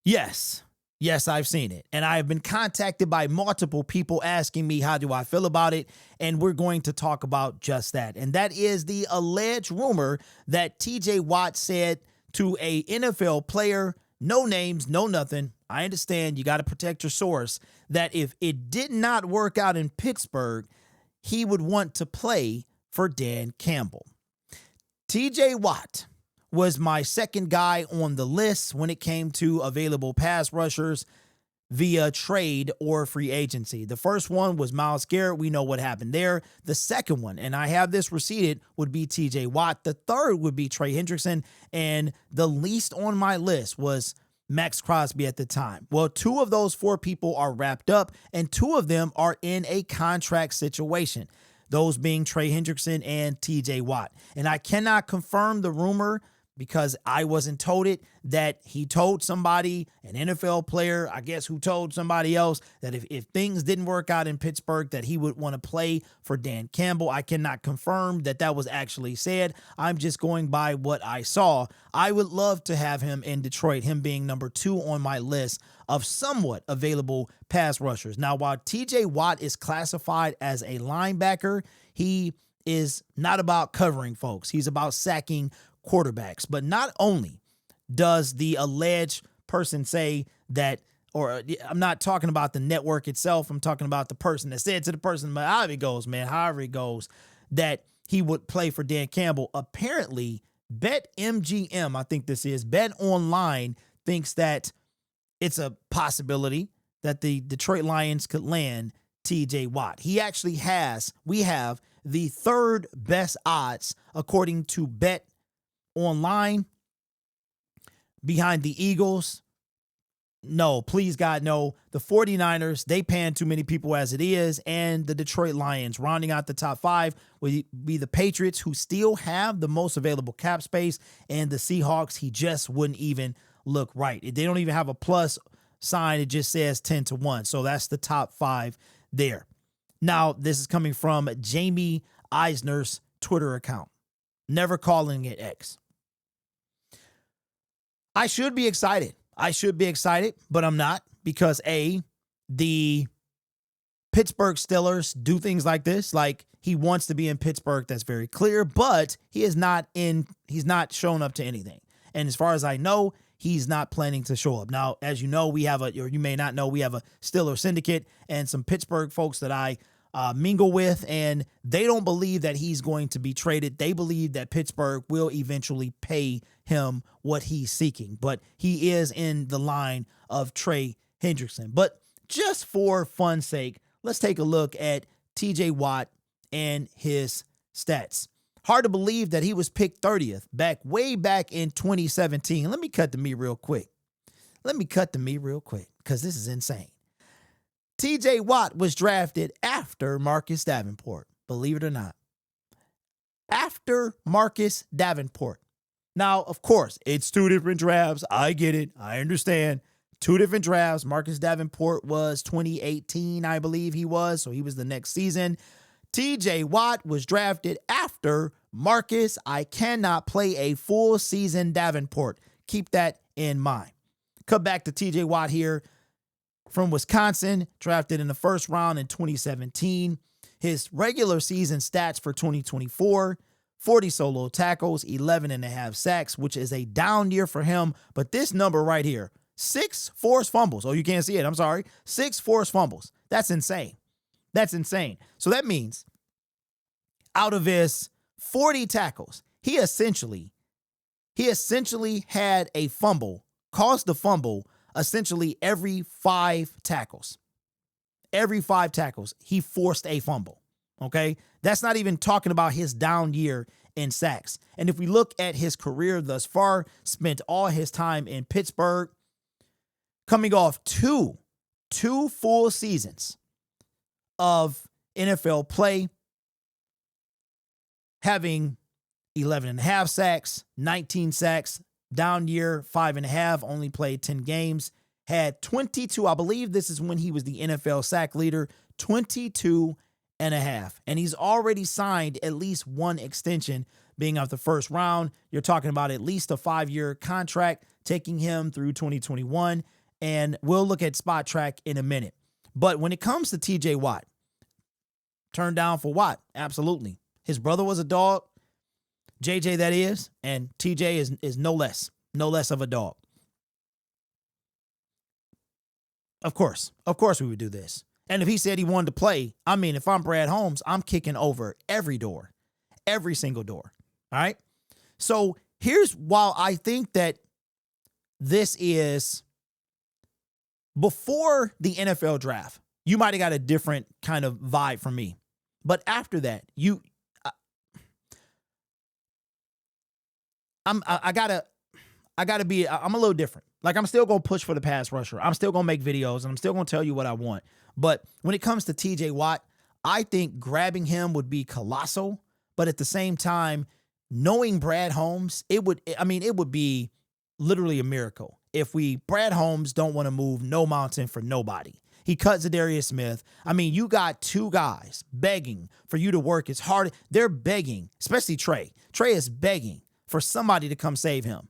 Yes. Yes, I've seen it. And I have been contacted by multiple people asking me how do I feel about it. And we're going to talk about just that. And that is the alleged rumor that TJ Watt said to a NFL player, no names, no nothing. I understand you got to protect your source, that if it did not work out in Pittsburgh, he would want to play for Dan Campbell. TJ Watt was my second guy on the list when it came to available pass rushers via trade or free agency. The first one was Myles Garrett. We know what happened there. The second one, and I have this receipted, would be TJ Watt. The third would be Trey Hendrickson. And the least on my list was Max Crosby at the time. Well, two of those four people are wrapped up, and two of them are in a contract situation. Those being Trey Hendrickson and TJ Watt. And I cannot confirm the rumor because I wasn't told it, that he told somebody, an NFL player, I guess, who told somebody else that if things didn't work out in Pittsburgh, that he would want to play for Dan Campbell. I cannot confirm that that was actually said. I'm just going by what I saw. I would love to have him in Detroit, him being number 2 on my list of somewhat available pass rushers. Now, while TJ Watt is classified as a linebacker, he is not about covering folks. He's about sacking quarterbacks. But not only does the alleged person say that, or I'm not talking about the network itself, I'm talking about the person that said to the person, however it goes, that he would play for Dan Campbell. Apparently, BetMGM, I think this is, Bet Online, thinks that it's a possibility that the Detroit Lions could land TJ Watt. We have the third best odds according to Bet Online behind the Eagles. No, please God, no. The 49ers, they pan too many people as it is. And the Detroit Lions, rounding out the top 5, would be the Patriots, who still have the most available cap space. And the Seahawks, he just wouldn't even look right. They don't even have a plus sign. It just says 10-1. So that's the top 5 there. Now, this is coming from Jamie Eisner's Twitter account. Never calling it X. I should be excited, but I'm not, because the Pittsburgh Steelers do things like this. Like, he wants to be in Pittsburgh. That's very clear, but he's not shown up to anything. And as far as I know, he's not planning to show up. Now, as you know, or you may not know, we have a Steelers Syndicate and some Pittsburgh folks that I mingle with, and they don't believe that he's going to be traded. They believe that Pittsburgh will eventually pay him what he's seeking, but he is in the line of Trey Hendrickson. But just for fun's sake, let's take a look at TJ Watt and his stats. Hard to believe that he was picked 30th way back in 2017. Let me cut to me real quick because this is insane. TJ Watt was drafted after Marcus Davenport, believe it or not. After Marcus Davenport. Now, of course, it's 2 different drafts. I get it. I understand. 2 different drafts. Marcus Davenport was 2018, I believe he was, so he was the next season. TJ Watt was drafted after Marcus. I cannot play a full season Davenport. Keep that in mind. Come back to TJ Watt here. From Wisconsin, drafted in the first round in 2017. His regular season stats for 2024, 40 solo tackles, 11.5 sacks, which is a down year for him. But this number right here, 6 forced fumbles. Oh, you can't see it. I'm sorry. 6 forced fumbles. That's insane. So that means out of his 40 tackles, he essentially had a fumble, caused the fumble, essentially every 5 tackles. Every 5 tackles, he forced a fumble. Okay? That's not even talking about his down year in sacks. And if we look at his career thus far, spent all his time in Pittsburgh, coming off two full seasons of NFL play, having 11.5 sacks, 19 sacks, down year, 5.5, only played 10 games, had 22. I believe this is when he was the NFL sack leader, 22.5. And he's already signed at least one extension being of the first round. You're talking about at least a 5-year contract taking him through 2021. And we'll look at spot track in a minute. But when it comes to TJ Watt, turned down for Watt, absolutely. His brother was a dog, JJ that is, and TJ is no less of a dog. Of course we would do this. And if he said he wanted to play, I mean, if I'm Brad Holmes, I'm kicking over every door, every single door. All right. So while I think that this is before the NFL draft, you might have got a different kind of vibe from me. But after that, I'm a little different. Like, I'm still going to push for the pass rusher. I'm still going to make videos, and I'm still going to tell you what I want. But when it comes to TJ Watt, I think grabbing him would be colossal. But at the same time, knowing Brad Holmes, it would be literally a miracle if Brad Holmes don't want to move no mountain for nobody. He cut Zadarius Smith. I mean, you got two guys begging for you to work as hard. They're begging, especially Trey. Trey is begging for somebody to come save him.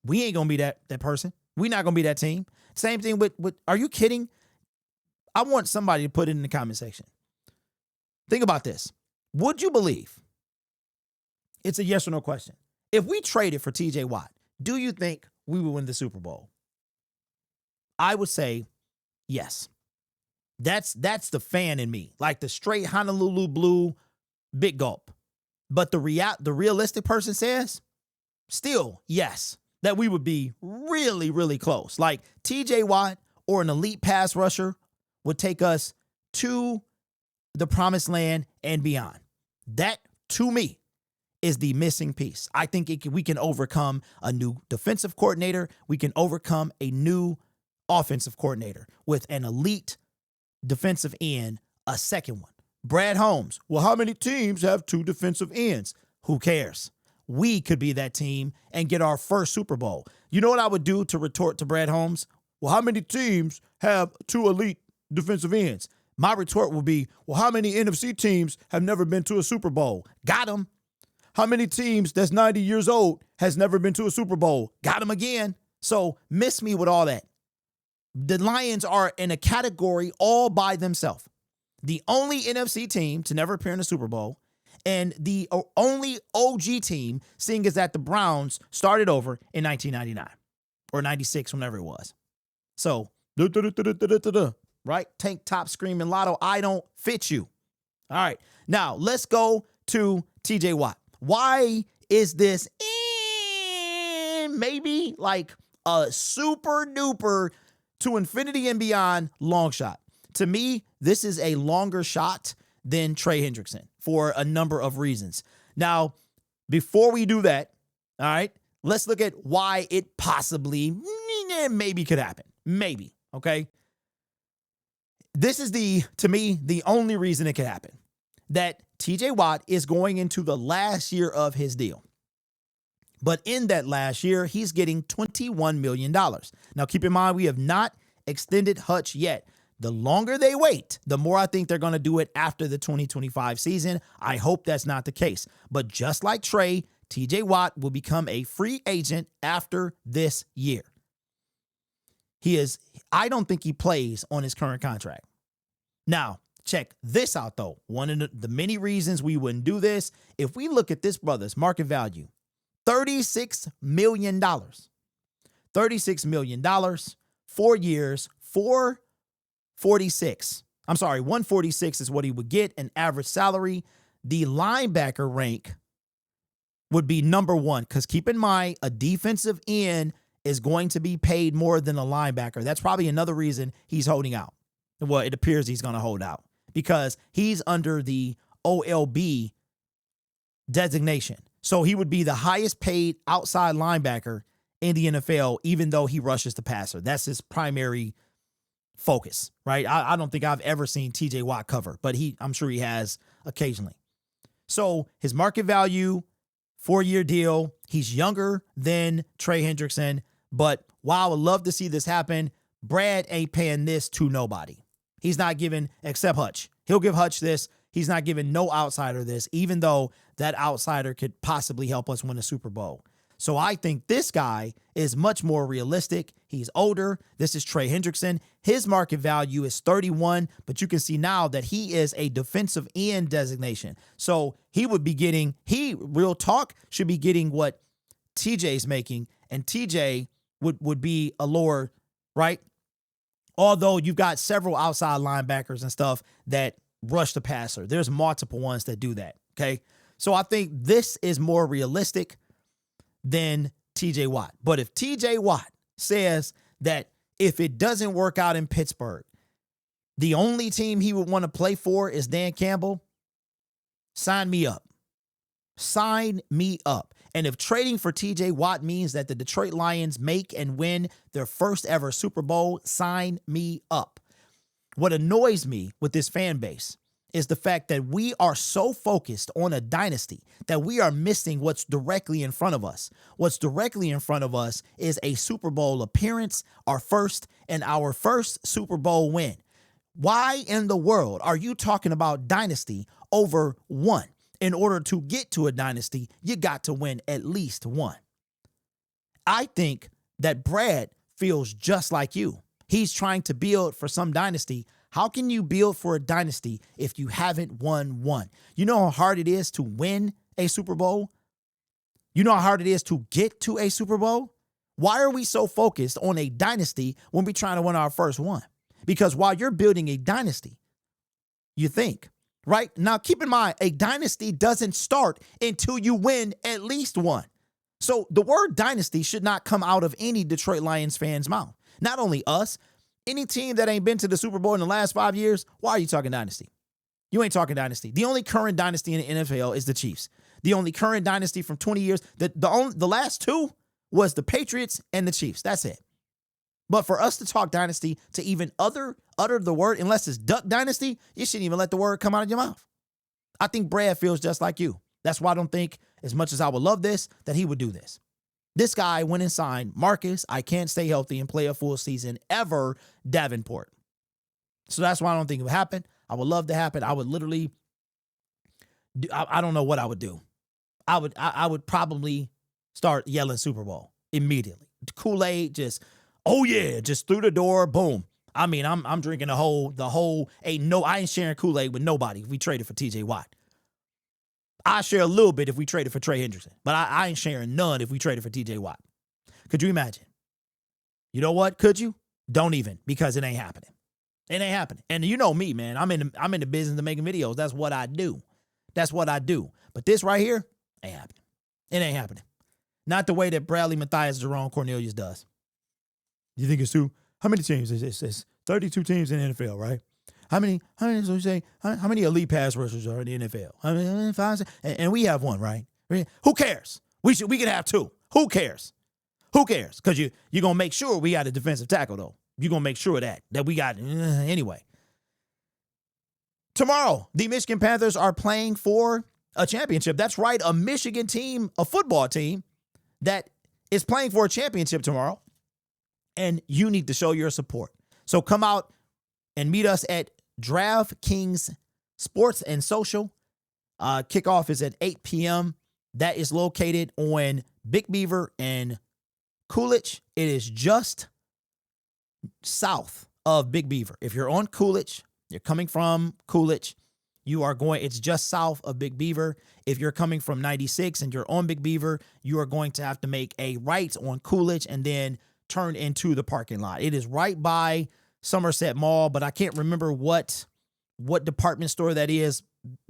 We ain't going to be that person. We're not going to be that team. Same thing with, are you kidding? I want somebody to put it in the comment section. Think about this. Would you believe? It's a yes or no question. If we traded for TJ Watt, do you think we would win the Super Bowl? I would say yes. That's the fan in me. Like the straight Honolulu blue, big gulp. But the realistic person says, still yes, that we would be really, really close. Like TJ Watt or an elite pass rusher would take us to the promised land and beyond. That, to me, is the missing piece. I think we can overcome a new defensive coordinator. We can overcome a new offensive coordinator with an elite defensive end, a second one. Brad Holmes. Well, how many teams have 2 defensive ends? Who cares? We could be that team and get our first Super Bowl. You know what I would do to retort to Brad Holmes? Well, how many teams have 2 elite defensive ends? My retort will be, well, how many NFC teams have never been to a Super Bowl? Got him. How many teams that's 90 years old has never been to a Super Bowl? Got him again. So miss me with all that. The Lions are in a category all by themselves. The only NFC team to never appear in a Super Bowl, and the only OG team, seeing as that the Browns started over in 1999 or 96, whenever it was. So, right? Tank top screaming lotto, I don't fit you. All right. Now, let's go to TJ Watt. Why is this maybe like a super duper to infinity and beyond long shot? To me, this is a longer shot than Trey Hendrickson for a number of reasons. Now, before we do that, all right, let's look at why it possibly maybe could happen. Maybe, okay? This is to me, the only reason it could happen. That TJ Watt is going into the last year of his deal. But in that last year, he's getting $21 million. Now, keep in mind, we have not extended Hutch yet. The longer they wait, the more I think they're going to do it after the 2025 season. I hope that's not the case. But just like Trey, TJ Watt will become a free agent after this year. I don't think he plays on his current contract. Now, check this out, though. One of the many reasons we wouldn't do this, if we look at this brother's market value, $36 million. $36 million, 4 years, 146 is what he would get, an average salary. The linebacker rank would be number 1, because keep in mind, a defensive end is going to be paid more than a linebacker. That's probably another reason he's holding out. Well, it appears he's going to hold out because he's under the OLB designation. So he would be the highest paid outside linebacker in the NFL, even though he rushes the passer. That's his primary focus, right? I don't think I've ever seen TJ Watt cover, but I'm sure he has occasionally. So his market value, 4-year deal. He's younger than Trey Hendrickson, but while I would love to see this happen, Brad ain't paying this to nobody. He's not giving, except Hutch. He'll give Hutch this. He's not giving no outsider this, even though that outsider could possibly help us win a Super Bowl. So I think this guy is much more realistic. He's older. This is Trey Hendrickson. His market value is 31, but you can see now that he is a defensive end designation. So he would be getting, real talk, should be getting what TJ's making, and TJ would be a lower, right? Although you've got several outside linebackers and stuff that rush the passer. There's multiple ones that do that, okay? So I think this is more realistic than TJ Watt. But if TJ Watt says that if it doesn't work out in Pittsburgh, the only team he would want to play for is Dan Campbell, sign me up. Sign me up. And if trading for TJ Watt means that the Detroit Lions make and win their first ever Super Bowl, sign me up. What annoys me with this fan base is the fact that we are so focused on a dynasty that we are missing what's directly in front of us. What's directly in front of us is a Super Bowl appearance, our first Super Bowl win. Why in the world are you talking about dynasty over one? In order to get to a dynasty, you got to win at least one. I think that Brad feels just like you. He's trying to build for some dynasty. How can you build for a dynasty if you haven't won one? You know how hard it is to win a Super Bowl? You know how hard it is to get to a Super Bowl? Why are we so focused on a dynasty when we're trying to win our first one? Because while you're building a dynasty, you think, right? Now, keep in mind, a dynasty doesn't start until you win at least one. So the word dynasty should not come out of any Detroit Lions fan's mouth. Not only us, any team that ain't been to the Super Bowl in the last 5 years, why are you talking dynasty? You ain't talking dynasty. The only current dynasty in the NFL is the Chiefs. The only current dynasty from 20 years, the last two was the Patriots and the Chiefs. That's it. But for us to talk dynasty, to even utter the word, unless it's Duck Dynasty, you shouldn't even let the word come out of your mouth. I think Brad feels just like you. That's why I don't think, as much as I would love this, that he would do this. This guy went and signed Marcus, I can't stay healthy and play a full season ever, Davenport. So that's why I don't think it would happen. I would love to happen. I would literally, I don't know what I would do. I would probably start yelling Super Bowl immediately. Kool-Aid just, oh yeah, just through the door, boom. I mean, I'm drinking the whole, I ain't sharing Kool-Aid with nobody if we traded for TJ Watt. I share a little bit if we traded for Trey Hendrickson, but I ain't sharing none if we traded for TJ Watt. Could you imagine? You know what? Could you? Don't even, because it ain't happening. It ain't happening. And you know me, man. I'm in the business of making videos. That's what I do. That's what I do. But this right here ain't happening. It ain't happening. Not the way that Bradley Mathias Jerome Cornelius does. You think it's two? How many teams is this? It's 32 teams in the NFL, right? How many elite pass rushers are in the NFL? How many, five, and we have one, right? Who cares? We could have two. Who cares? Who cares? Because you're going to make sure we got a defensive tackle, though. You're going to make sure that we got anyway. Tomorrow, the Michigan Panthers are playing for a championship. That's right, a Michigan team, a football team that is playing for a championship tomorrow. And you need to show your support. So come out and meet us at DraftKings Sports and Social. Kickoff is at 8 p.m. That is located on Big Beaver and Coolidge. It is just south of Big Beaver. If you're on Coolidge, you're coming from Coolidge, it's just south of Big Beaver. If you're coming from 96 and you're on Big Beaver, you are going to have to make a right on Coolidge and then turn into the parking lot. It is right by Somerset Mall, but I can't remember what department store that is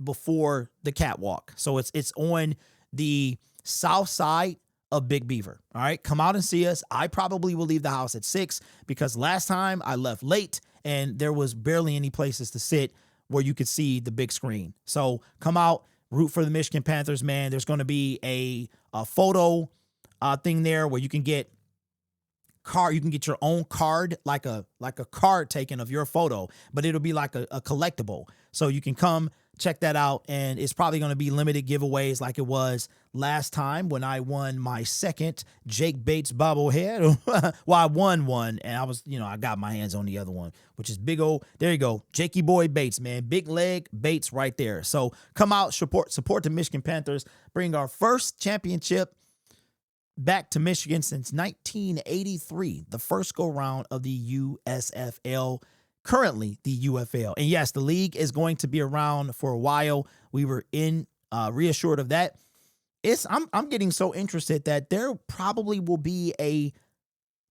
before the catwalk. So it's on the south side of Big Beaver. All right, come out and see us. I probably will leave the house at 6 because last time I left late and there was barely any places to sit where you could see the big screen. So come out, root for the Michigan Panthers, man. There's going to be a photo thing there where you can get card. You can get your own card, like a card taken of your photo, but it'll be like a collectible. So you can come check that out, and it's probably going to be limited giveaways like it was last time when I won my second Jake Bates bobblehead. Well, I won one, and I was, I got my hands on the other one, which is big old, there you go, Jakey boy Bates, man, big leg Bates right there. So come out, support the Michigan Panthers, bring our first championship back to Michigan since 1983, the first go round of the USFL, currently the UFL. And yes, the league is going to be around for a while. We were reassured of that. I'm getting so interested that there probably will be a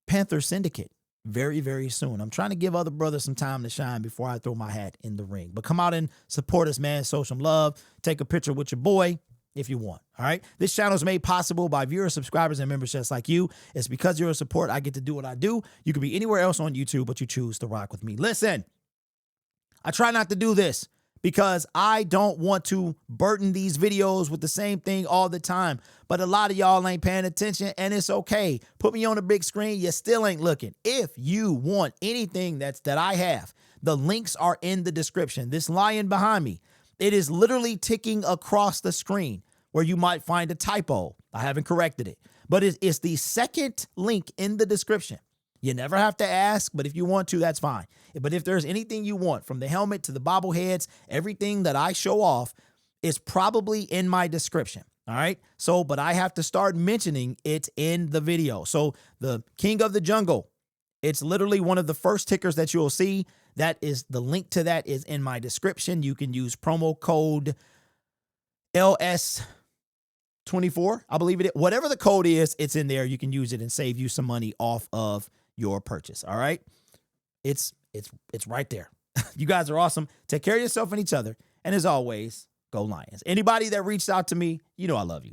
Panthers Syndicate very, very soon. I'm trying to give other brothers some time to shine before I throw my hat in the ring. But come out and support us, man. Show some love. Take a picture with your boy if you want. All right. This channel is made possible by viewers, subscribers, and members just like you. It's because you're a support I get to do what I do. You could be anywhere else on YouTube, but you choose to rock with me. Listen, I try not to do this because I don't want to burden these videos with the same thing all the time. But a lot of y'all ain't paying attention, and it's okay. Put me on the big screen. You still ain't looking. If you want anything that I have, the links are in the description. This lion behind me, it is literally ticking across the screen where you might find a typo. I haven't corrected it, but it's the second link in the description. You never have to ask, but if you want to, that's fine. But if there's anything you want, from the helmet to the bobbleheads, everything that I show off is probably in my description. All right. So, but I have to start mentioning it in the video. So the King of the Jungle, it's literally one of the first tickers that you'll see. That is, the link to that is in my description. You can use promo code LS24, I believe it is. Whatever the code is, it's in there. You can use it and save you some money off of your purchase. All right. It's right there. You guys are awesome. Take care of yourself and each other. And as always, go Lions. Anybody that reached out to me, I love you.